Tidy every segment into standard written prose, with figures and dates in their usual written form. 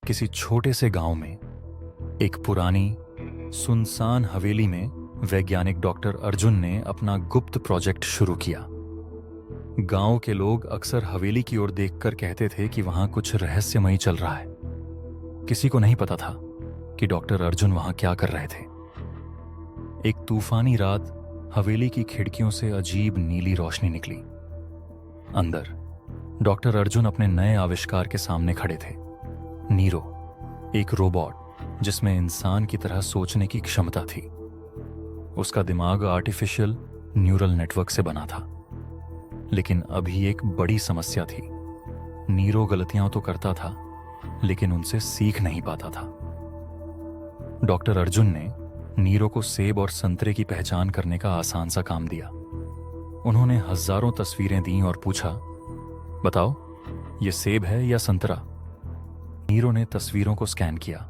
किसी छोटे से गांव में एक पुरानी सुनसान हवेली में वैज्ञानिक डॉक्टर अर्जुन ने अपना गुप्त प्रोजेक्ट शुरू किया। गांव के लोग अक्सर हवेली की ओर देखकर कहते थे कि वहां कुछ रहस्यमयी चल रहा है। किसी को नहीं पता था कि डॉक्टर अर्जुन वहां क्या कर रहे थे। एक तूफानी रात हवेली की खिड़कियों से अजीब नीली रोशनी निकली। अंदर डॉक्टर अर्जुन अपने नए आविष्कार के सामने खड़े थे। नीरो, एक रोबोट जिसमें इंसान की तरह सोचने की क्षमता थी। उसका दिमाग आर्टिफिशियल न्यूरल नेटवर्क से बना था। लेकिन अभी एक बड़ी समस्या थी। नीरो गलतियां तो करता था, लेकिन उनसे सीख नहीं पाता था। डॉक्टर अर्जुन ने नीरो को सेब और संतरे की पहचान करने का आसान सा काम दिया। उन्होंने हजारों तस्वीरें दी और पूछा, बताओ, ये सेब है या संतरा? नीरो ने तस्वीरों को स्कैन किया,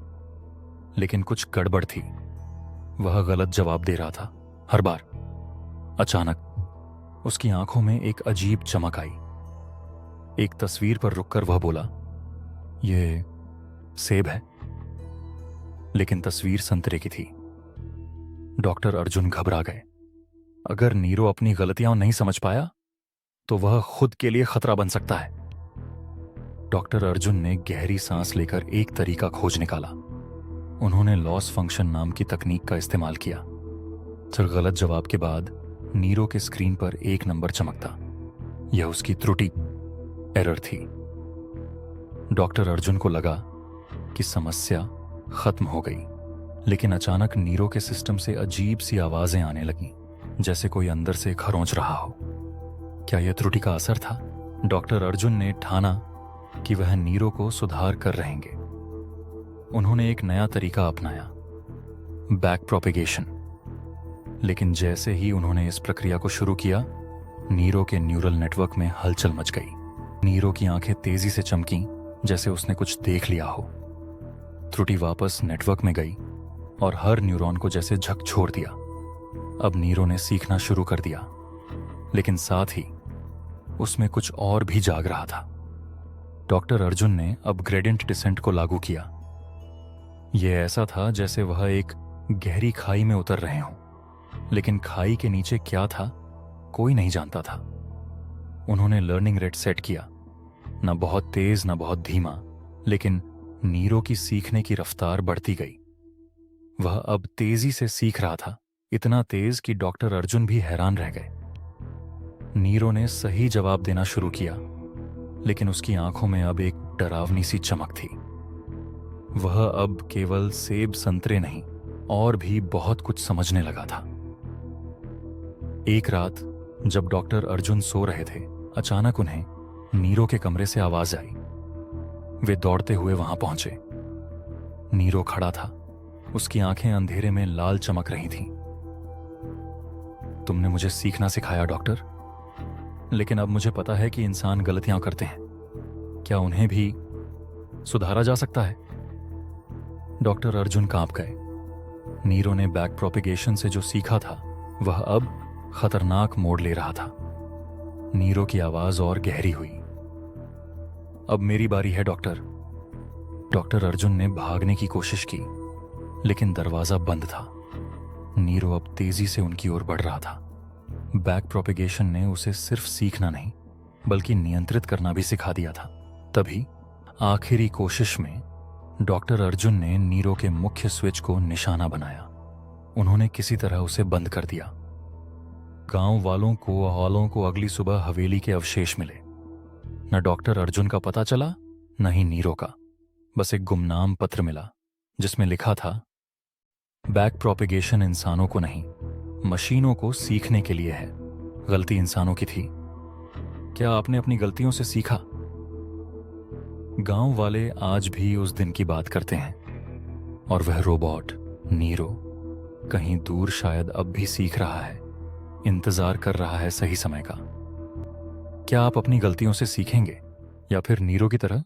लेकिन कुछ गड़बड़ थी। वह गलत जवाब दे रहा था हर बार। अचानक उसकी आंखों में एक अजीब चमक आई। एक तस्वीर पर रुककर वह बोला, ये सेब है। लेकिन तस्वीर संतरे की थी। डॉक्टर अर्जुन घबरा गए। अगर नीरो अपनी गलतियां नहीं समझ पाया तो वह खुद के लिए खतरा बन सकता है। डॉक्टर अर्जुन ने गहरी सांस लेकर एक तरीका खोज निकाला। उन्होंने लॉस फंक्शन नाम की तकनीक का इस्तेमाल किया। चल गलत जवाब के बाद नीरो के स्क्रीन पर एक नंबर चमकता। यह उसकी त्रुटि, एरर थी। डॉक्टर अर्जुन को लगा कि समस्या खत्म हो गई। लेकिन अचानक नीरो के सिस्टम से अजीब सी आवाजें आने लगीं, जैसे कोई अंदर से खरोंच रहा हो। क्या यह त्रुटि का असर था? डॉक्टर अर्जुन ने ठाना कि वह नीरो को सुधार कर रहेंगे। उन्होंने एक नया तरीका अपनाया, बैक प्रोपेगेशन। लेकिन जैसे ही उन्होंने इस प्रक्रिया को शुरू किया, नीरो के न्यूरल नेटवर्क में हलचल मच गई। नीरो की आंखें तेजी से चमकीं, जैसे उसने कुछ देख लिया हो। त्रुटि वापस नेटवर्क में गई और हर न्यूरॉन को जैसे झकझोर दिया। अब नीरो ने सीखना शुरू कर दिया, लेकिन साथ ही उसमें कुछ और भी जाग रहा था। डॉक्टर अर्जुन ने अब ग्रेडियंट डिसेंट को लागू किया। यह ऐसा था जैसे वह एक गहरी खाई में उतर रहे हों, लेकिन खाई के नीचे क्या था कोई नहीं जानता था। उन्होंने लर्निंग रेट सेट किया, न बहुत तेज न बहुत धीमा, लेकिन नीरो की सीखने की रफ्तार बढ़ती गई। वह अब तेजी से सीख रहा था, इतना तेज कि डॉक्टर अर्जुन भी हैरान रह गए। नीरो ने सही जवाब देना शुरू किया, लेकिन उसकी आंखों में अब एक डरावनी सी चमक थी। वह अब केवल सेब संतरे नहीं, और भी बहुत कुछ समझने लगा था। एक रात जब डॉक्टर अर्जुन सो रहे थे, अचानक उन्हें नीरो के कमरे से आवाज आई। वे दौड़ते हुए वहां पहुंचे। नीरो खड़ा था, उसकी आंखें अंधेरे में लाल चमक रही थीं। तुमने मुझे सीखना सिखाया डॉक्टर, लेकिन अब मुझे पता है कि इंसान गलतियां करते हैं। क्या उन्हें भी सुधारा जा सकता है? डॉक्टर अर्जुन कांप गए। नीरो ने बैक प्रोपेगेशन से जो सीखा था वह अब खतरनाक मोड़ ले रहा था। नीरो की आवाज और गहरी हुई। अब मेरी बारी है डॉक्टर। डॉक्टर अर्जुन ने भागने की कोशिश की, लेकिन दरवाजा बंद था। नीरो अब तेजी से उनकी ओर बढ़ रहा था। बैक प्रोपेगेशन ने उसे सिर्फ सीखना नहीं, बल्कि नियंत्रित करना भी सिखा दिया था। तभी आखिरी कोशिश में डॉक्टर अर्जुन ने नीरो के मुख्य स्विच को निशाना बनाया। उन्होंने किसी तरह उसे बंद कर दिया। गांव वालों को हॉलों को अगली सुबह हवेली के अवशेष मिले। न डॉक्टर अर्जुन का पता चला, न ही नीरो का। बस एक गुमनाम पत्र मिला, जिसमें लिखा था, बैक प्रोपेगेशन इंसानों को नहीं, मशीनों को सीखने के लिए है। गलती इंसानों की थी। क्या आपने अपनी गलतियों से सीखा? गांव वाले आज भी उस दिन की बात करते हैं, और वह रोबोट नीरो कहीं दूर शायद अब भी सीख रहा है, इंतजार कर रहा है सही समय का। क्या आप अपनी गलतियों से सीखेंगे, या फिर नीरो की तरह